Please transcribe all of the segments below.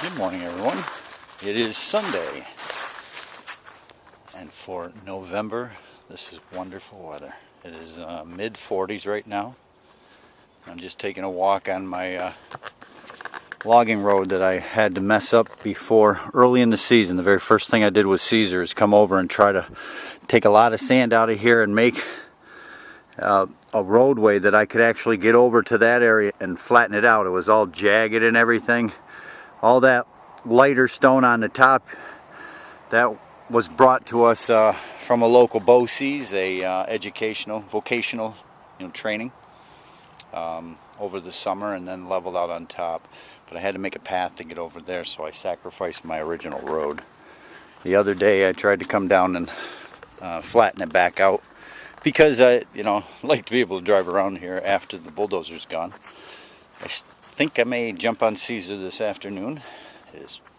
Good morning, everyone. It is Sunday, and for November, this is wonderful weather. It is mid-40s right now. I'm just taking a walk on my logging road that I had to mess up before early in the season. The very first thing I did with Caesar is come over and try to take a lot of sand out of here and make a roadway that I could actually get over to that area and flatten it out. It was all jagged and everything. All that lighter stone on the top, that was brought to us from a local BOCES, a vocational training over the summer, and then leveled out on top. But I had to make a path to get over there, so I sacrificed my original road. The other day I tried to come down and flatten it back out because I like to be able to drive around here after the bulldozer's gone. I think I may jump on Caesar this afternoon.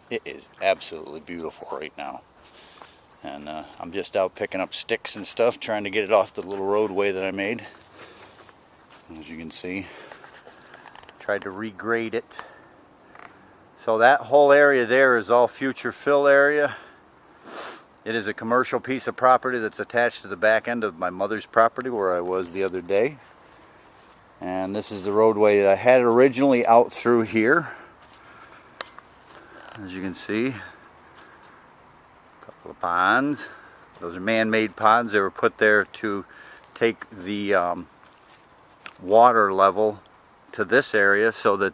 It is absolutely beautiful right now. And I'm just out picking up sticks and stuff, trying to get it off the little roadway that I made. As you can see, tried to regrade it. So that whole area there is all future fill area. It is a commercial piece of property that's attached to the back end of my mother's property where I was the other day. And this is the roadway that I had originally out through here. As you can see, a couple of ponds. Those are man-made ponds. They were put there to take the water level to this area so that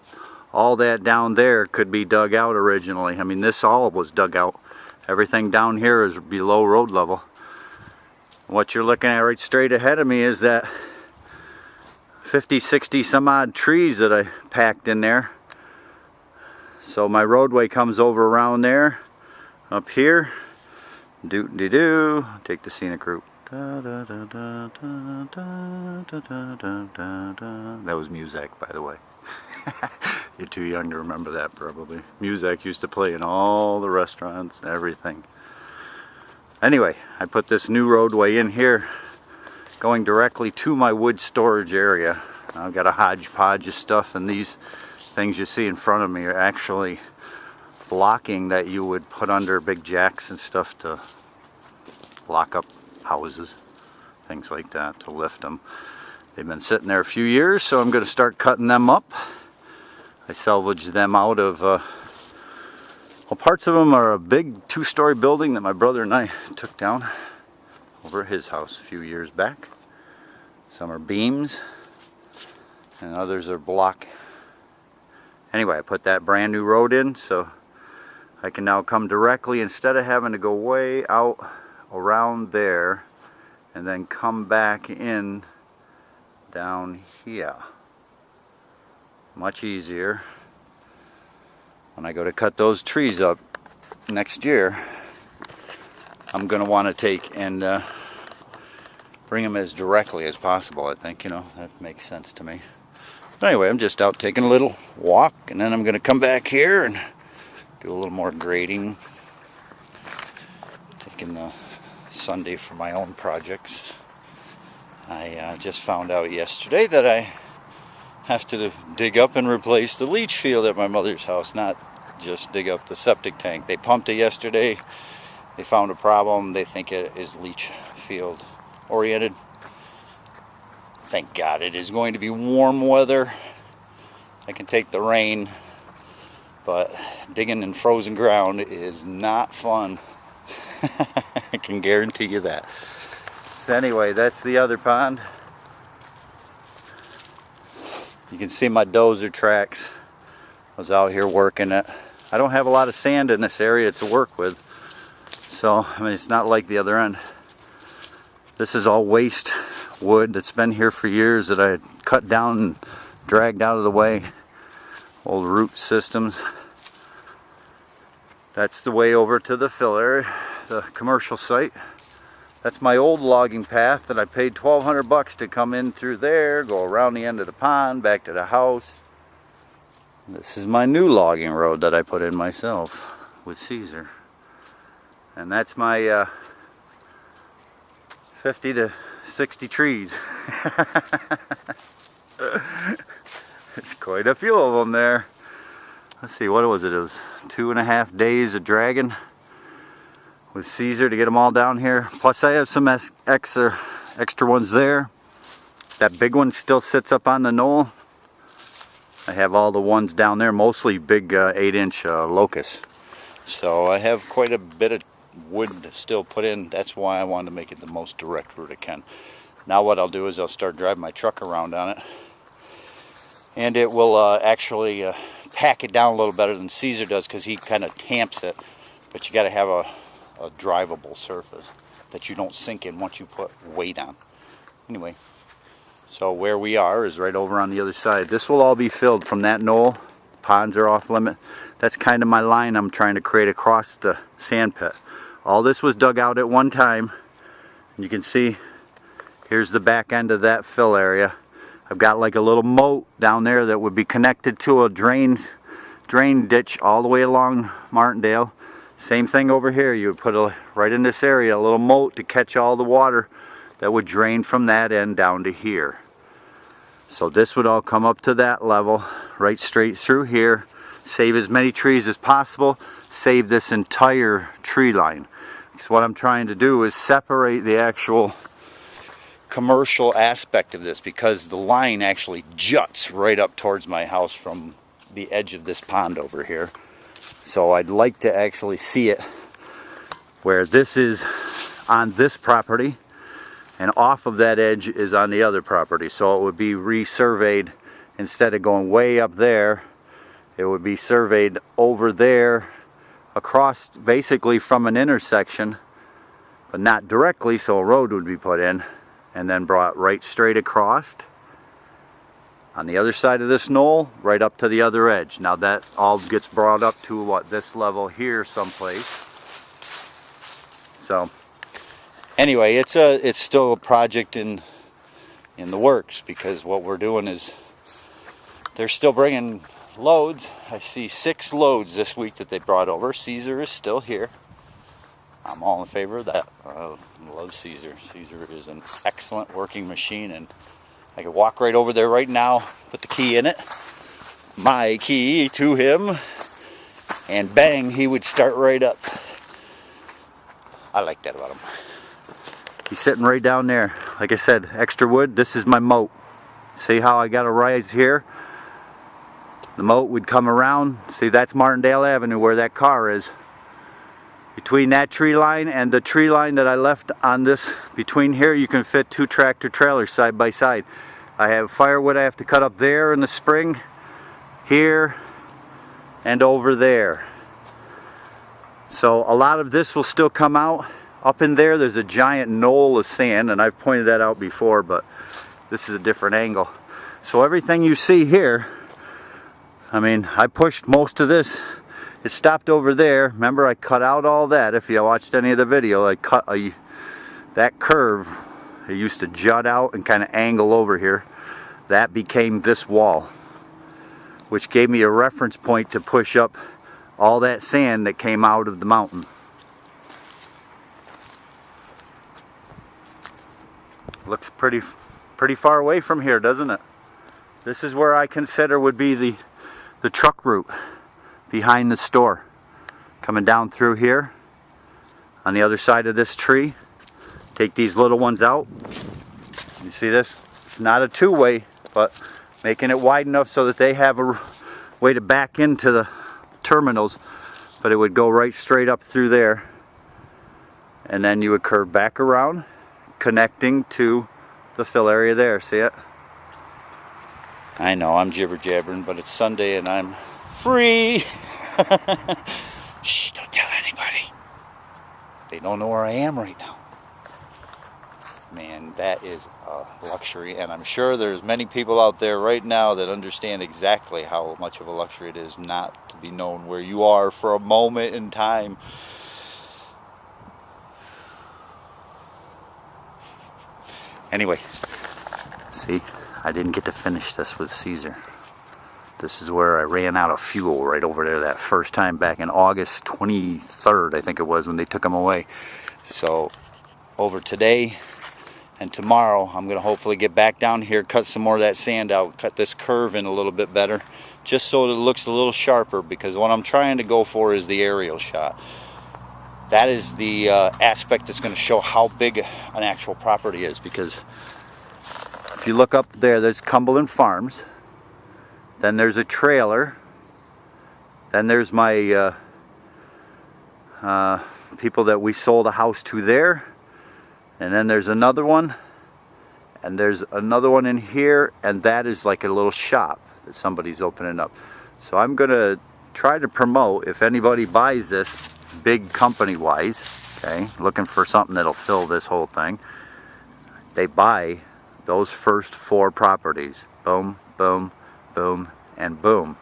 all that down there could be dug out originally. I mean, this all was dug out. Everything down here is below road level. What you're looking at right straight ahead of me is that 50, 60 some odd trees that I packed in there. So my roadway comes over around there, up here. Doot-de-doo. Take the scenic route. That was Muzak, by the way. You're too young to remember that, probably. Muzak used to play in all the restaurants and everything. Anyway, I put this new roadway in here, going directly to my wood storage area. I've got a hodgepodge of stuff, and these things you see in front of me are actually blocking that you would put under big jacks and stuff to lock up houses, things like that, to lift them. They've been sitting there a few years, so I'm going to start cutting them up. I salvaged them out of, well, parts of them are a big two-story building that my brother and I took down over at his house a few years back. Some are beams, and others are block. Anyway, I put that brand new road in, so I can now come directly, instead of having to go way out around there and then come back in down here. Much easier. When I go to cut those trees up next year, I'm going to want to take and bring them as directly as possible. I think, that makes sense to me. But anyway, I'm just out taking a little walk, and then I'm going to come back here and do a little more grading. Taking the Sunday for my own projects. I just found out yesterday that I have to dig up and replace the leach field at my mother's house, not just dig up the septic tank. They pumped it yesterday. They found a problem. They think it is leach field oriented. Thank God it is going to be warm weather. I can take the rain, but digging in frozen ground is not fun. I can guarantee you that. So anyway, that's the other pond. You can see my dozer tracks. I was out here working it. I don't have a lot of sand in this area to work with, so I mean, it's not like the other end. This is all waste wood that's been here for years that I had cut down and dragged out of the way. Old root systems. That's the way over to the fill area, the commercial site. That's my old logging path that I paid $1,200 to come in through there, go around the end of the pond, back to the house. This is my new logging road that I put in myself with Caesar. And that's my 50 to 60 trees. There's quite a few of them there. let's see, what was it? It was 2.5 days of dragging with Caesar to get them all down here. Plus I have some extra ones there. That big one still sits up on the knoll. I have all the ones down there, mostly big 8-inch locusts. So I have quite a bit of wood to still put in. That's why I wanted to make it the most direct route I can. Now what I'll do is I'll start driving my truck around on it. And it will actually pack it down a little better than Caesar does, because he kind of tamps it. But you got to have a drivable surface that you don't sink in once you put weight on. Anyway, so where we are is right over on the other side. This will all be filled from that knoll. Ponds are off limit. That's kind of my line I'm trying to create across the sand pit. All this was dug out at one time. And you can see here's the back end of that fill area. I've got like a little moat down there that would be connected to a drain ditch all the way along Martindale. Same thing over here. You would put right in this area a little moat to catch all the water that would drain from that end down to here. So this would all come up to that level, right straight through here. Save as many trees as possible. Save this entire tree line. So what I'm trying to do is separate the actual commercial aspect of this, because the line actually juts right up towards my house from the edge of this pond over here. So I'd like to actually see it where this is on this property and off of that edge is on the other property. So it would be resurveyed. Instead of going way up there, it would be surveyed over there across, basically from an intersection, but not directly, so a road would be put in and then brought right straight across on the other side of this knoll, right up to the other edge. Now that all gets brought up to what, this level here someplace. So anyway, it's still a project in the works, because what we're doing is they're still bringing loads. I see 6 loads this week that they brought over. Caesar is still here. I'm all in favor of that. I love Caesar. Caesar is an excellent working machine, and I could walk right over there right now, put the key in it, my key to him, and bang, he would start right up. I like that about him. He's sitting right down there. Like I said, extra wood. This is my moat. See how I got a rise here? The moat would come around. See, that's Martindale Avenue where that car is. Between that tree line and the tree line that I left on this, between here, you can fit 2 tractor trailers side by side. I have firewood I have to cut up there in the spring, here, and over there. So a lot of this will still come out. Up in there, there's a giant knoll of sand, and I've pointed that out before, but this is a different angle. So everything you see here, I mean, I pushed most of this. It stopped over there. Remember, I cut out all that. If you watched any of the video, I cut that curve. It used to jut out and kind of angle over here. That became this wall, which gave me a reference point to push up all that sand that came out of the mountain. Looks pretty far away from here, doesn't it? This is where I consider would be the truck route behind the store. Coming down through here on the other side of this tree. Take these little ones out. You see this? It's not a two-way, but making it wide enough so that they have a way to back into the terminals, but it would go right straight up through there, and then you would curve back around, connecting to the fill area there. See it? I know I'm jibber jabbering, but it's Sunday and I'm free. Shh, don't tell anybody. They don't know where I am right now. Man, that is a luxury, and I'm sure there's many people out there right now that understand exactly how much of a luxury it is not to be known where you are for a moment in time. Anyway, see, I didn't get to finish this with Caesar. This is where I ran out of fuel right over there that first time back in August 23rd, I think it was, when they took him away. So over today And tomorrow I'm going to hopefully get back down here, cut some more of that sand out, cut this curve in a little bit better, just so it looks a little sharper, because what I'm trying to go for is the aerial shot. That is the aspect that's going to show how big an actual property is, because if you look up there, there's Cumberland Farms, then there's a trailer, then there's my people that we sold a house to there, and then there's another one, and there's another one in here, and that is like a little shop that somebody's opening up. So I'm gonna try to promote, if anybody buys this big company wise, okay, looking for something that'll fill this whole thing, they buy those first 4 properties. Boom, boom, boom, and boom.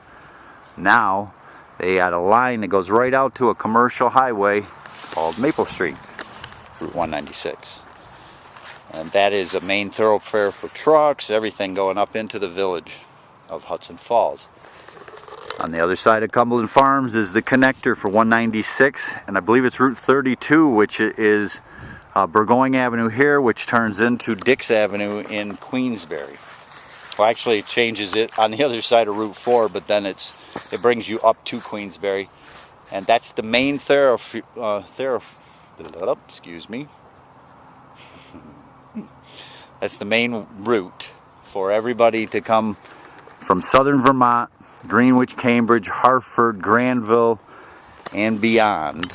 Now they add a line that goes right out to a commercial highway called Maple Street, Route 196. And that is a main thoroughfare for trucks, everything going up into the village of Hudson Falls. On the other side of Cumberland Farms is the connector for 196, and I believe it's Route 32, which is Burgoyne Avenue here, which turns into Dix Avenue in Queensbury. Well, actually it changes it on the other side of Route 4, but then it brings you up to Queensbury. And that's the main excuse me. That's the main route for everybody to come from southern Vermont, Greenwich, Cambridge, Hartford, Granville, and beyond.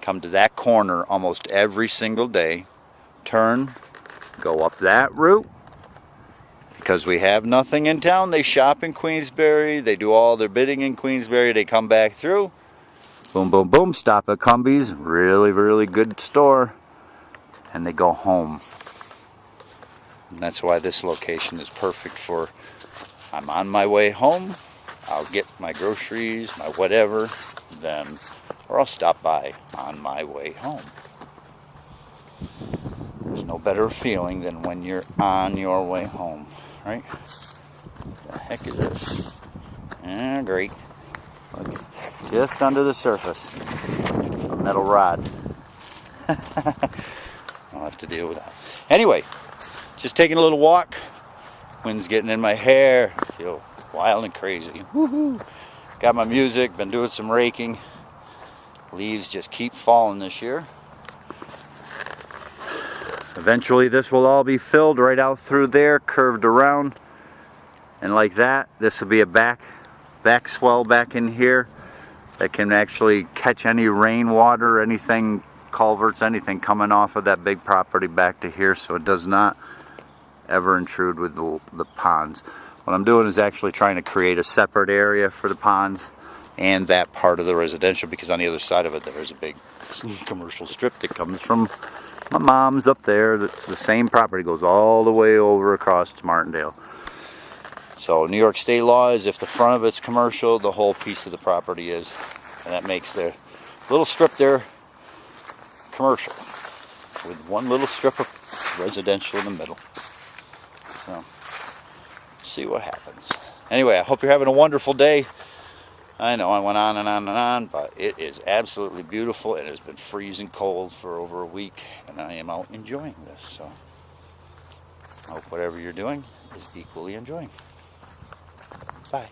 Come to that corner almost every single day, turn, go up that route. Because we have nothing in town, they shop in Queensbury, they do all their bidding in Queensbury, they come back through, boom, boom, boom, stop at Cumbies, really, really good store, and they go home. And that's why this location is perfect for, I'm on my way home, I'll get my groceries, my whatever, then, or I'll stop by on my way home. There's no better feeling than when you're on your way home, right? What the heck is this? Ah, great. Look, just under the surface, a metal rod. I'll have to deal with that. Anyway, just taking a little walk. Wind's getting in my hair. I feel wild and crazy. Woohoo! Got my music, been doing some raking. Leaves just keep falling this year. Eventually this will all be filled right out through there, curved around. And like that, this will be a back swell back in here that can actually catch any rainwater, anything, culverts, anything coming off of that big property back to here, so it does not ever intrude with the ponds. What I'm doing is actually trying to create a separate area for the ponds and that part of the residential, because on the other side of it there is a big commercial strip that comes from my mom's up there. That's the same property, goes all the way over across to Martindale. So New York state law is if the front of it's commercial, the whole piece of the property is, and that makes the little strip there commercial with one little strip of residential in the middle. So see what happens. Anyway, I hope you're having a wonderful day. I know I went on and on and on, but it is absolutely beautiful. It has been freezing cold for over a week, and I am out enjoying this. So I hope whatever you're doing is equally enjoying. Bye.